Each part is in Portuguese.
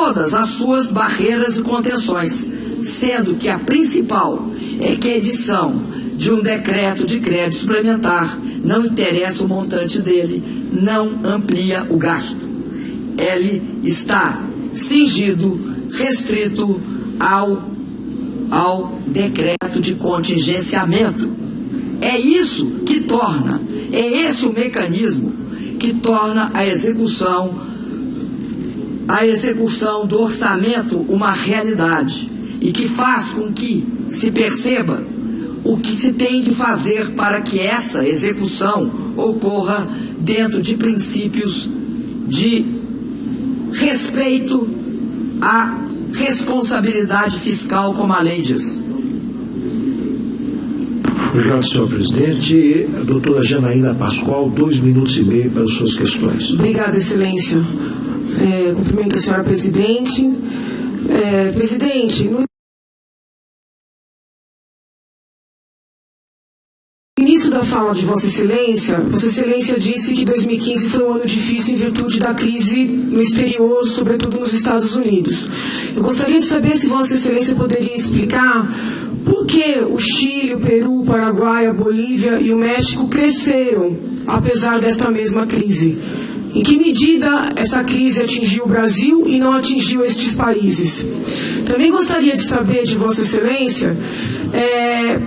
todas as suas barreiras e contenções, sendo que a principal é que a edição de um decreto de crédito suplementar, não interessa o montante dele, não amplia o gasto. Ele está cingido, restrito ao decreto de contingenciamento. É isso que torna, é esse o mecanismo que torna a execução do orçamento uma realidade e que faz com que se perceba o que se tem de fazer para que essa execução ocorra dentro de princípios de respeito à responsabilidade fiscal, como a lei diz. Obrigado, senhor presidente. A doutora Janaína Pascoal, 2 minutos e meio para as suas questões. Obrigada, excelência. Cumprimento a senhora presidente. Presidente, no início da fala de Vossa Excelência disse que 2015 foi um ano difícil em virtude da crise no exterior, sobretudo nos Estados Unidos. Eu gostaria de saber se Vossa Excelência poderia explicar por que o Chile, o Peru, o Paraguai, a Bolívia e o México cresceram, apesar desta mesma crise. Em que medida essa crise atingiu o Brasil e não atingiu estes países? Também gostaria de saber de Vossa Excelência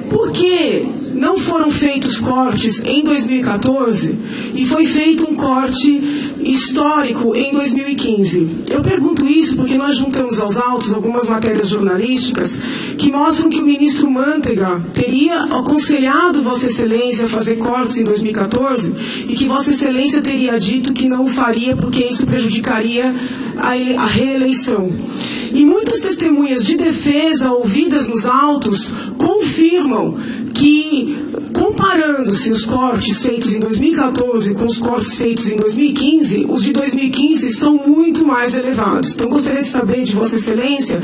por que não foram feitos cortes em 2014 e foi feito um corte histórico em 2015. Eu pergunto isso porque nós juntamos aos autos algumas matérias jornalísticas que mostram que o ministro Mantega teria aconselhado Vossa Excelência a fazer cortes em 2014 e que Vossa Excelência teria dito que não o faria porque isso prejudicaria a reeleição. E muitas testemunhas de defesa ouvidas nos autos confirmam que, comparando-se os cortes feitos em 2014 com os cortes feitos em 2015, os de 2015 são muito mais elevados. Então, gostaria de saber de Vossa Excelência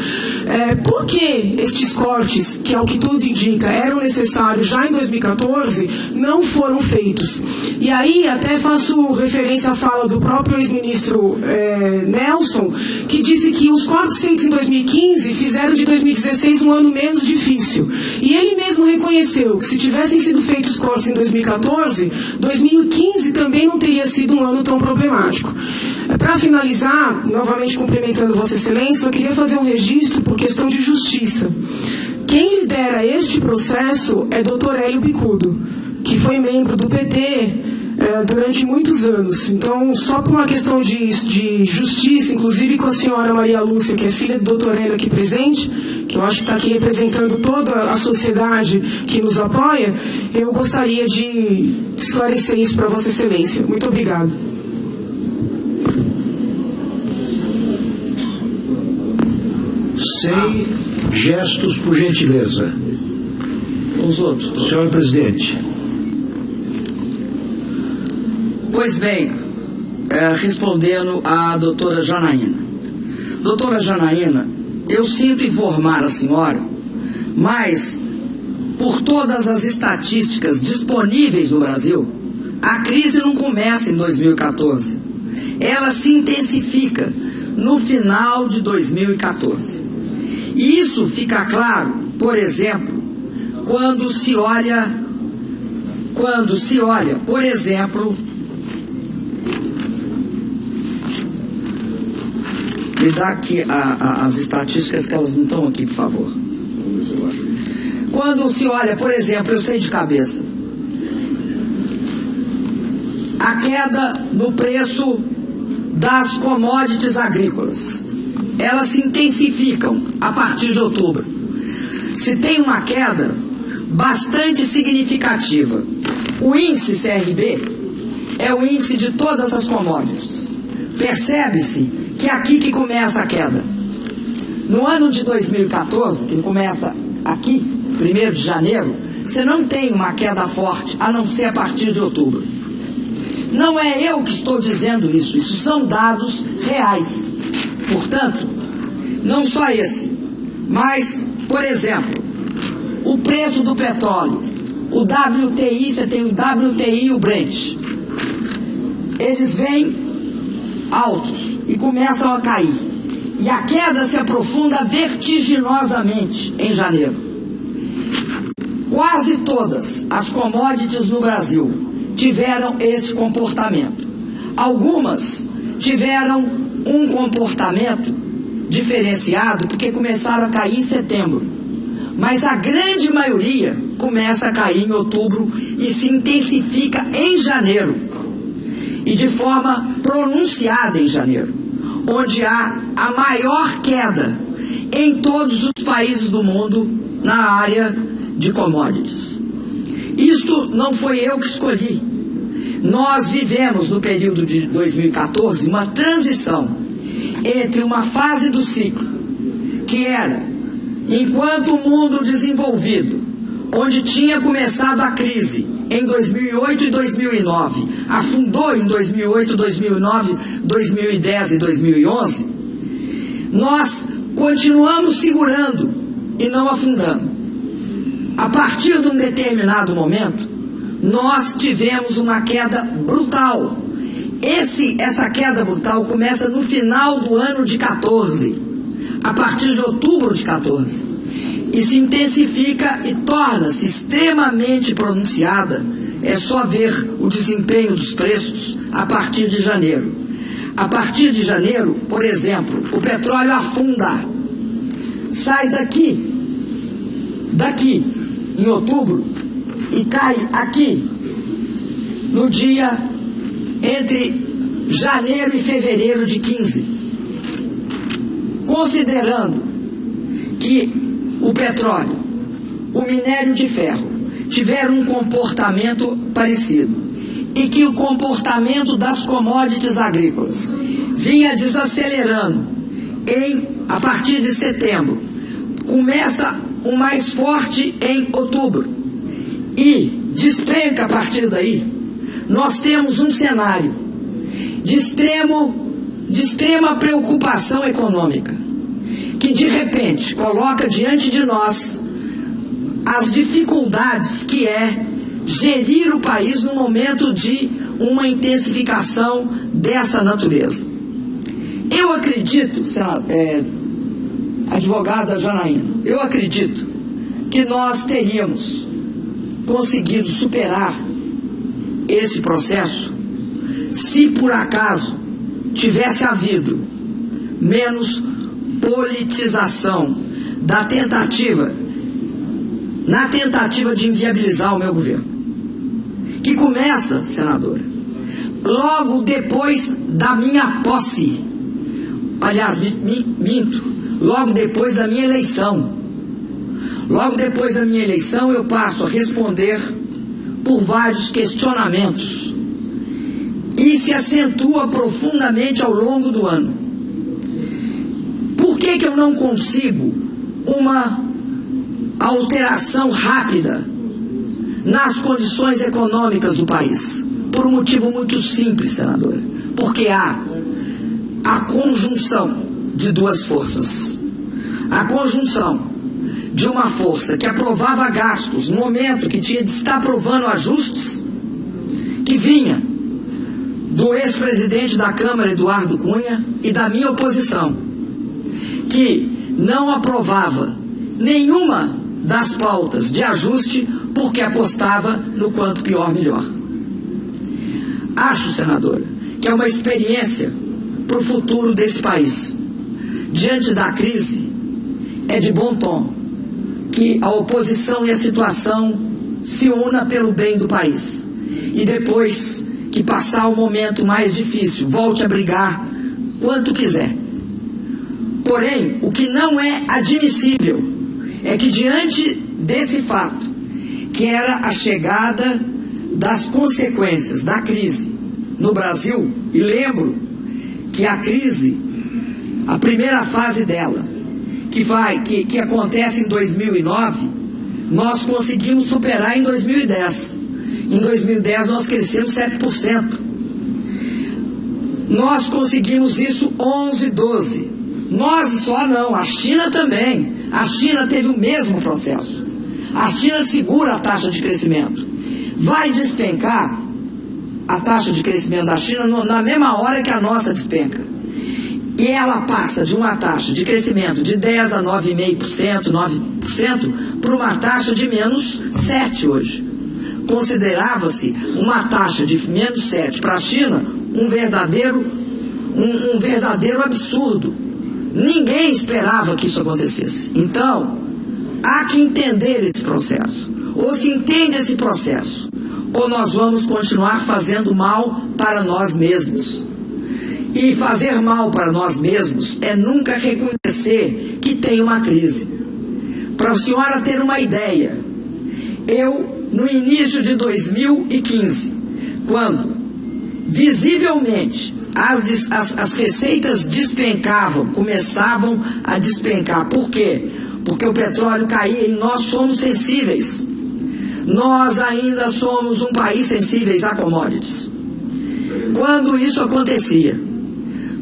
por que estes cortes, que ao que tudo indica eram necessários já em 2014, não foram feitos. E aí até faço referência à fala do próprio ex-ministro Nelson, que disse que os cortes feitos em 2015 fizeram de 2016 um ano menos difícil. E ele mesmo reconheceu que se tivessem sido feitos cortes em 2014, 2015 também não teria sido um ano tão problemático. Para finalizar, novamente cumprimentando Vossa Excelência, eu queria fazer um registro por questão de justiça. Quem lidera este processo é Dr. Hélio Bicudo, que foi membro do PT durante muitos anos. Então, só por uma questão de justiça, inclusive com a senhora Maria Lúcia, que é filha do doutor Hélio aqui presente, que eu acho que está aqui representando toda a sociedade que nos apoia, eu gostaria de esclarecer isso para Vossa Excelência. Muito obrigado. Sem gestos, por gentileza. Os outros. Senhor presidente. Pois bem, respondendo à doutora Janaína. Doutora Janaína, eu sinto informar a senhora, mas por todas as estatísticas disponíveis no Brasil, a crise não começa em 2014. Ela se intensifica no final de 2014. E isso fica claro, por exemplo, quando se olha, por exemplo, me dá aqui as estatísticas, que elas não estão aqui, por favor. Quando se olha, por exemplo, eu sei de cabeça, a queda no preço das commodities agrícolas, elas se intensificam a partir de outubro. Se tem uma queda bastante significativa. O índice CRB é o índice de todas as commodities. Percebe-se que é aqui que começa a queda. No ano de 2014, que começa aqui, 1º de janeiro, você não tem uma queda forte, a não ser a partir de outubro. Não é eu que estou dizendo isso, isso são dados reais. Portanto, não só esse, mas, por exemplo, o preço do petróleo, o WTI, você tem o WTI e o Brent. Eles vêm altos e começam a cair. E a queda se aprofunda vertiginosamente em janeiro. Quase todas as commodities no Brasil tiveram esse comportamento. Algumas tiveram um comportamento diferenciado porque começaram a cair em setembro. Mas a grande maioria começa a cair em outubro e se intensifica em janeiro. E de forma pronunciada em janeiro, onde há a maior queda em todos os países do mundo na área de commodities. Isto não foi eu que escolhi. Nós vivemos no período de 2014 uma transição entre uma fase do ciclo, que era, enquanto o mundo desenvolvido, onde tinha começado a crise em 2008 e 2009, afundou em 2008, 2009, 2010 e 2011, nós continuamos segurando e não afundando. A partir de um determinado momento, nós tivemos uma queda brutal. Essa queda brutal começa no final do ano de 14, a partir de outubro de 14, e se intensifica e torna-se extremamente pronunciada. É só ver o desempenho dos preços a partir de janeiro. A partir de janeiro, por exemplo, o petróleo afunda, sai daqui em outubro e cai aqui no dia entre janeiro e fevereiro de 15. Considerando que o petróleo, o minério de ferro tiveram um comportamento parecido e que o comportamento das commodities agrícolas vinha desacelerando a partir de setembro, começa o mais forte em outubro e despenca a partir daí, nós temos um cenário de extrema preocupação econômica, que de repente coloca diante de nós as dificuldades que é gerir o país no momento de uma intensificação dessa natureza. Eu acredito, advogada Janaína, eu acredito que nós teríamos conseguido superar esse processo se por acaso tivesse havido menos politização na tentativa de inviabilizar o meu governo, que começa, senadora, logo depois da minha posse, aliás, minto, logo depois da minha eleição. Logo depois da minha eleição eu passo a responder por vários questionamentos e se acentua profundamente ao longo do ano. Por que eu não consigo uma alteração rápida nas condições econômicas do país? Por um motivo muito simples, senadora. Porque há a conjunção de duas forças. A conjunção de uma força que aprovava gastos no momento que tinha de estar aprovando ajustes, que vinha do ex-presidente da Câmara, Eduardo Cunha, e da minha oposição, que não aprovava nenhuma das pautas de ajuste porque apostava no quanto pior, melhor. Acho, senadora, que é uma experiência para o futuro desse país. Diante da crise, é de bom tom que a oposição e a situação se una pelo bem do país. E depois que passar o momento mais difícil, volte a brigar quanto quiser. Porém, o que não é admissível é que diante desse fato, que era a chegada das consequências da crise no Brasil, e lembro que a crise, a primeira fase dela, que acontece em 2009, nós conseguimos superar em 2010. Em 2010 nós crescemos 7%. Nós conseguimos isso 11, 12. Nós só não, a China também. A China teve o mesmo processo. A China segura a taxa de crescimento. Vai despencar a taxa de crescimento da China na mesma hora que a nossa despenca. e ela passa de uma taxa de crescimento de 10% a 9,5%, 9%, para uma taxa de menos 7% hoje. Considerava-se uma taxa de menos 7% para a China um verdadeiro absurdo. Ninguém esperava que isso acontecesse. Então, há que entender esse processo. Ou se entende esse processo, ou nós vamos continuar fazendo mal para nós mesmos. E fazer mal para nós mesmos é nunca reconhecer que tem uma crise. Para a senhora ter uma ideia, eu, no início de 2015, quando visivelmente as receitas despencavam, começavam a despencar. Por quê? Porque o petróleo caía e nós somos sensíveis. Nós ainda somos um país sensíveis a commodities. Quando isso acontecia,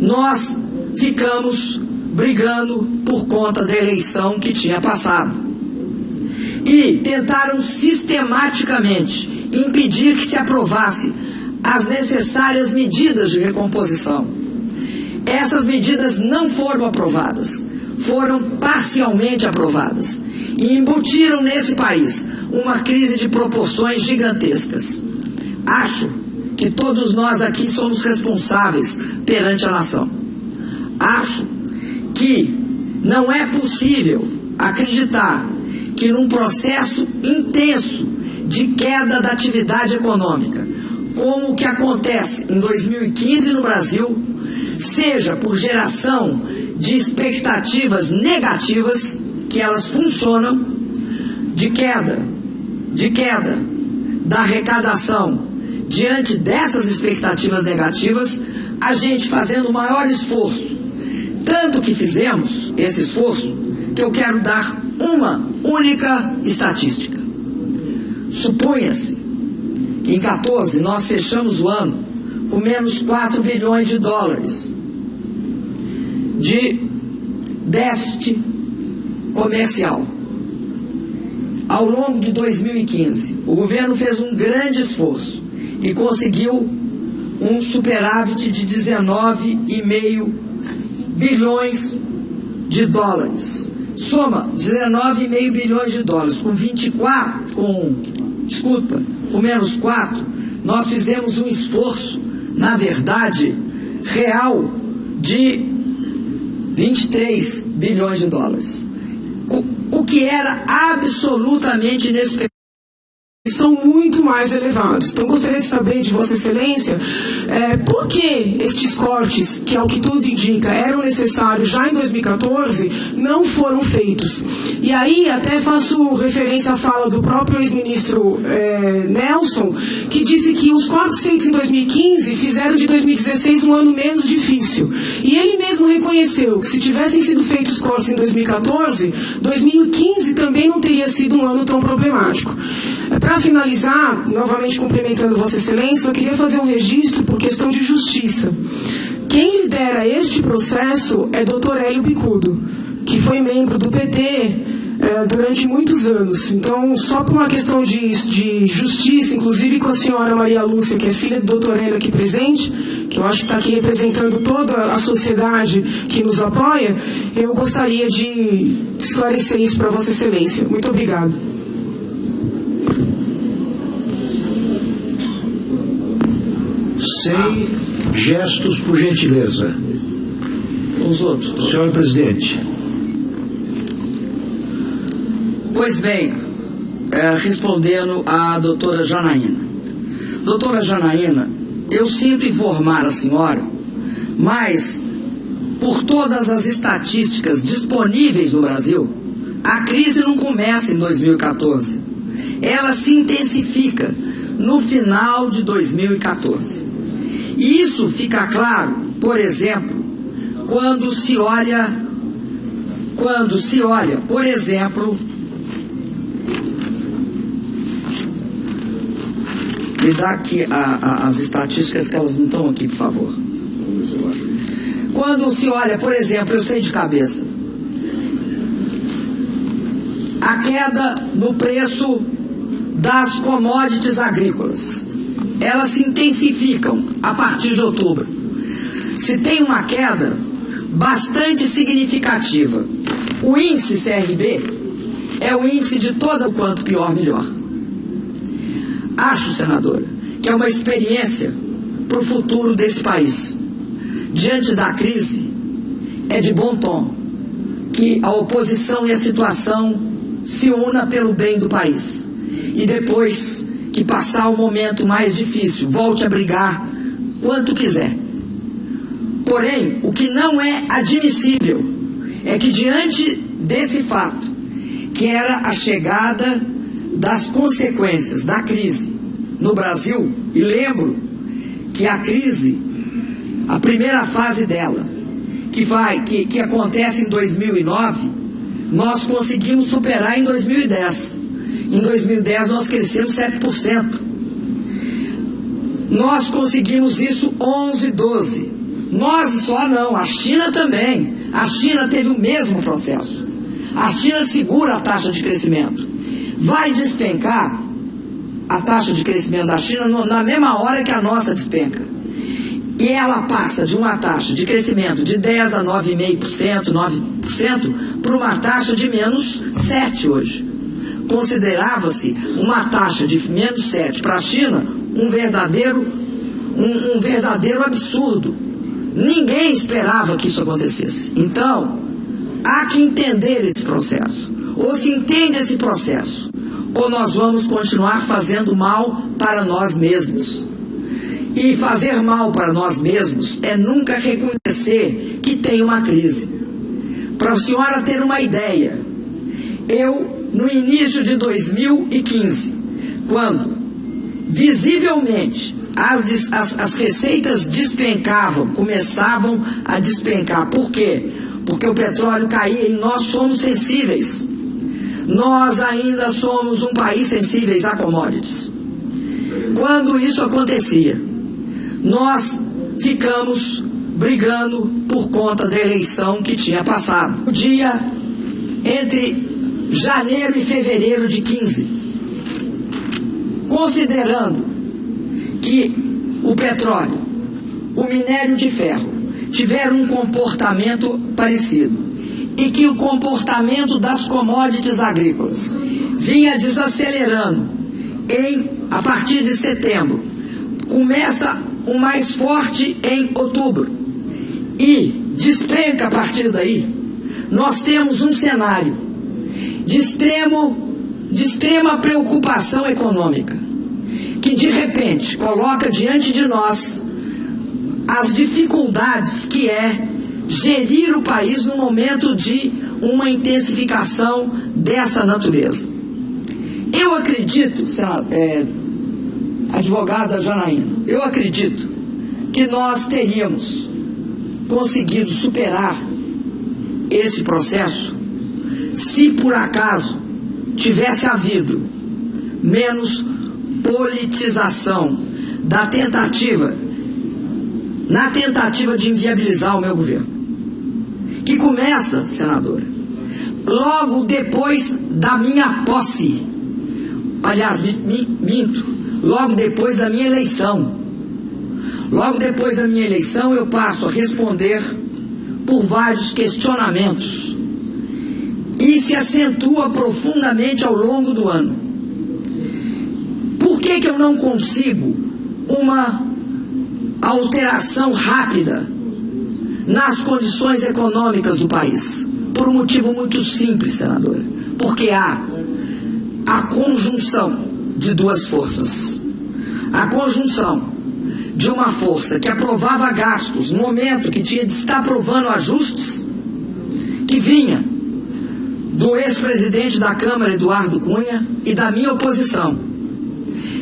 nós ficamos brigando por conta da eleição que tinha passado. E tentaram sistematicamente impedir que se aprovasse as necessárias medidas de recomposição. Essas medidas não foram aprovadas, foram parcialmente aprovadas e embutiram nesse país uma crise de proporções gigantescas. Acho que todos nós aqui somos responsáveis perante a nação. Acho que não é possível acreditar que num processo intenso de queda da atividade econômica, como o que acontece em 2015 no Brasil, seja por geração de expectativas negativas, que elas funcionam, de queda da arrecadação. Diante dessas expectativas negativas, a gente fazendo o maior esforço, tanto que fizemos esse esforço, que eu quero dar uma única estatística. Supunha-se que em 14 nós fechamos o ano com menos 4 bilhões de dólares de déficit comercial. Ao longo de 2015, o governo fez um grande esforço e conseguiu um superávit de 19,5 bilhões de dólares. Soma 19,5 bilhões de dólares com menos 4, nós fizemos um esforço, na verdade, real de 23 bilhões de dólares. O que era absolutamente inexplicável. São muito mais elevados. Então, gostaria de saber de Vossa Excelência por que estes cortes, que ao que tudo indica eram necessários já em 2014, não foram feitos. E aí até faço referência à fala do próprio ex-ministro Nelson, que disse que os cortes feitos em 2015 fizeram de 2016 um ano menos difícil. E ele mesmo reconheceu que se tivessem sido feitos cortes em 2014, 2015 também não teria sido um ano tão problemático. Para finalizar, novamente cumprimentando Vossa Excelência, eu queria fazer um registro por questão de justiça. Quem lidera este processo é Dr. Hélio Bicudo, que foi membro do PT durante muitos anos. Então, só por uma questão de justiça, inclusive com a senhora Maria Lúcia, que é filha do Dr. Hélio aqui presente, que eu acho que está aqui representando toda a sociedade que nos apoia, eu gostaria de esclarecer isso para Vossa Excelência. Muito obrigado. Sem gestos, por gentileza. Os outros. Senhor presidente. Pois bem, respondendo à doutora Janaína. Doutora Janaína, eu sinto informar a senhora, mas por todas as estatísticas disponíveis no Brasil, a crise não começa em 2014. Ela se intensifica no final de 2014. E isso fica claro, por exemplo, quando se olha, por exemplo, me dá aqui as estatísticas, que elas não estão aqui, por favor. Quando se olha, por exemplo, eu sei de cabeça, a queda no preço das commodities agrícolas, elas se intensificam a partir de outubro. Se tem uma queda, bastante significativa. O índice CRB é o índice de todo o quanto pior, melhor. Acho, senadora, que é uma experiência para o futuro desse país. Diante da crise, é de bom tom que a oposição e a situação se una pelo bem do país. E depois que passar o momento mais difícil, volte a brigar quanto quiser. Porém, o que não é admissível é que diante desse fato, que era a chegada das consequências da crise no Brasil, e lembro que a crise, a primeira fase dela, que acontece em 2009, nós conseguimos superar em 2010. Em 2010 nós crescemos 7%. Nós conseguimos isso 11, 12. Nós só não, a China também. A China teve o mesmo processo. A China segura a taxa de crescimento. Vai despencar a taxa de crescimento da China na mesma hora que a nossa despenca. E ela passa de uma taxa de crescimento de 10% a 9,5%, 9%, para uma taxa de menos 7% hoje. Considerava-se uma taxa de menos 7% para a China um verdadeiro absurdo. Ninguém esperava que isso acontecesse. Então, há que entender esse processo. Ou se entende esse processo, ou nós vamos continuar fazendo mal para nós mesmos. E fazer mal para nós mesmos é nunca reconhecer que tem uma crise. Para a senhora ter uma ideia, eu, no início de 2015, quando visivelmente as receitas despencavam, começavam a despencar. Por quê? Porque o petróleo caía e nós somos sensíveis. Nós ainda somos um país sensíveis a commodities. Quando isso acontecia, nós ficamos brigando por conta da eleição que tinha passado. O dia entre janeiro e fevereiro de 15, considerando que o petróleo, o minério de ferro tiveram um comportamento parecido e que o comportamento das commodities agrícolas vinha desacelerando a partir de setembro, começa o mais forte em outubro e despenca a partir daí, nós temos um cenário de extrema preocupação econômica, que de repente coloca diante de nós as dificuldades que é gerir o país no momento de uma intensificação dessa natureza. Eu acredito, advogada Janaína, eu acredito que nós teríamos conseguido superar esse processo se por acaso tivesse havido menos politização na tentativa de inviabilizar o meu governo, que começa, senadora, logo depois da minha posse. Aliás, minto, logo depois da minha eleição. Logo depois da minha eleição eu passo a responder por vários questionamentos e se acentua profundamente ao longo do ano. Por que eu não consigo uma alteração rápida nas condições econômicas do país? Por um motivo muito simples, senadora. Porque há a conjunção de duas forças. A conjunção de uma força que aprovava gastos no momento que tinha de estar aprovando ajustes, que vinha do ex-presidente da Câmara, Eduardo Cunha, e da minha oposição,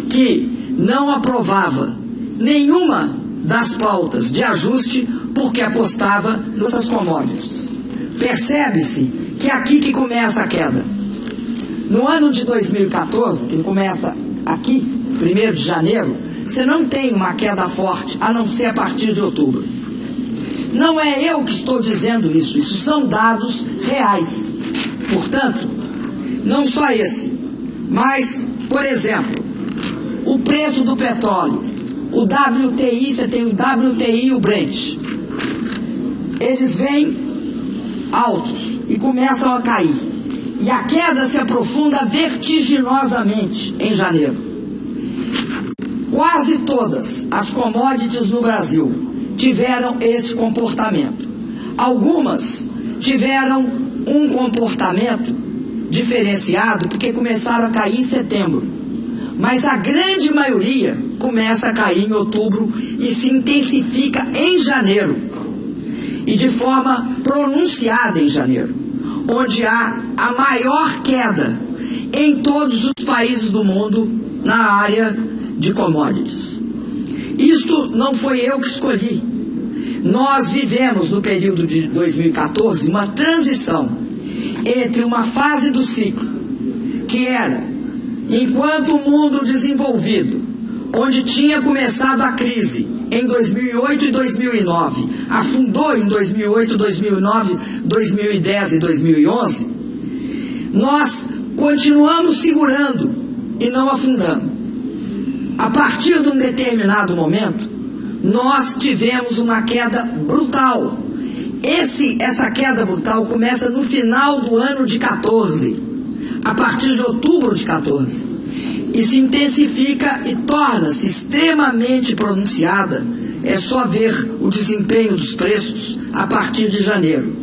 que não aprovava nenhuma das pautas de ajuste porque apostava nessas commodities. Percebe-se que é aqui que começa a queda. No ano de 2014, que começa aqui, 1º de janeiro, você não tem uma queda forte, a não ser a partir de outubro. Não é eu que estou dizendo isso, isso são dados reais. Portanto, não só esse, mas, por exemplo, o preço do petróleo, o WTI, você tem o WTI e o Brent. eles vêm altos e começam a cair. E a queda se aprofunda vertiginosamente em janeiro. Quase todas as commodities no Brasil tiveram esse comportamento. Algumas tiveram um comportamento diferenciado porque começaram a cair em setembro. Mas a grande maioria começa a cair em outubro e se intensifica em janeiro. E de forma pronunciada em janeiro, onde há a maior queda em todos os países do mundo na área de commodities. Isto não foi eu que escolhi. Nós vivemos no período de 2014 uma transição entre uma fase do ciclo, que era, enquanto o mundo desenvolvido, onde tinha começado a crise em 2008 e 2009, afundou em 2008, 2009, 2010 e 2011, nós continuamos segurando e não afundando. A partir de um determinado momento, nós tivemos uma queda brutal. Essa queda brutal começa no final do ano de 14, a partir de outubro de 14. E se intensifica e torna-se extremamente pronunciada. É só ver o desempenho dos preços a partir de janeiro.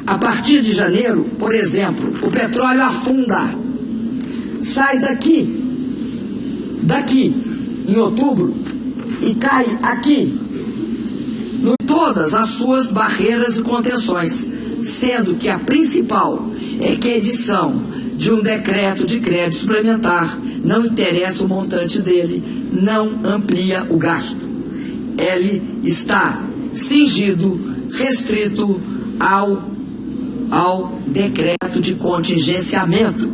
A partir de janeiro, por exemplo, o petróleo afunda. Sai daqui, em outubro, e cai aqui, em todas as suas barreiras e contenções, sendo que a principal é que a edição de um decreto de crédito suplementar, não interessa o montante dele, não amplia o gasto. Ele está cingido, restrito ao decreto de contingenciamento.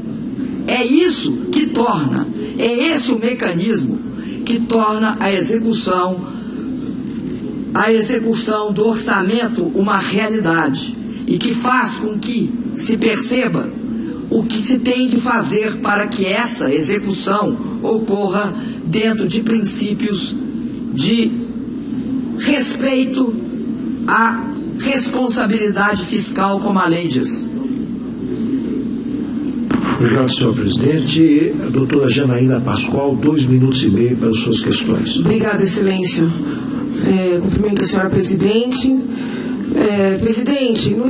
É isso que torna, é esse o mecanismo que torna a execução do orçamento uma realidade e que faz com que se perceba o que se tem de fazer para que essa execução ocorra dentro de princípios de respeito à responsabilidade fiscal, como a lei diz. Obrigado, senhor presidente. A doutora Janaína Pascoal, 2 minutos e meio para as suas questões. Obrigada, excelência. Cumprimento a senhora presidente. Presidente, no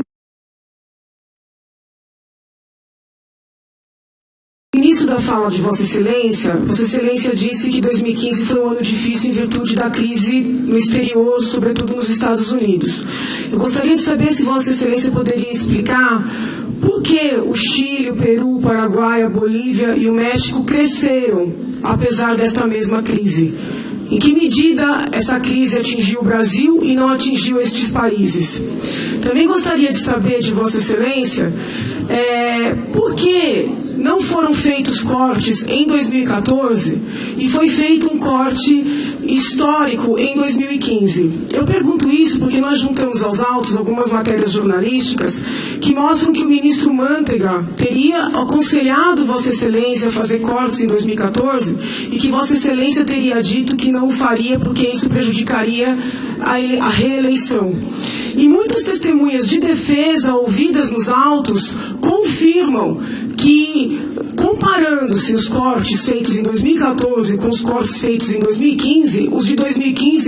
início da fala de Vossa Excelência disse que 2015 foi um ano difícil em virtude da crise no exterior, sobretudo nos Estados Unidos. Eu gostaria de saber se Vossa Excelência poderia explicar por que o Chile, o Peru, o Paraguai, a Bolívia e o México cresceram, apesar desta mesma crise. Em que medida essa crise atingiu o Brasil e não atingiu estes países? Também gostaria de saber de Vossa Excelência por que não foram feitos cortes em 2014 e foi feito um corte histórico em 2015. Eu pergunto isso porque nós juntamos aos autos algumas matérias jornalísticas que mostram que o ministro Mantega teria aconselhado Vossa Excelência a fazer cortes em 2014 e que Vossa Excelência teria dito que não o faria porque isso prejudicaria a reeleição. E muitas testemunhas de defesa ouvidas nos autos confirmam que, comparando-se os cortes feitos em 2014 com os cortes feitos em 2015, os de 2015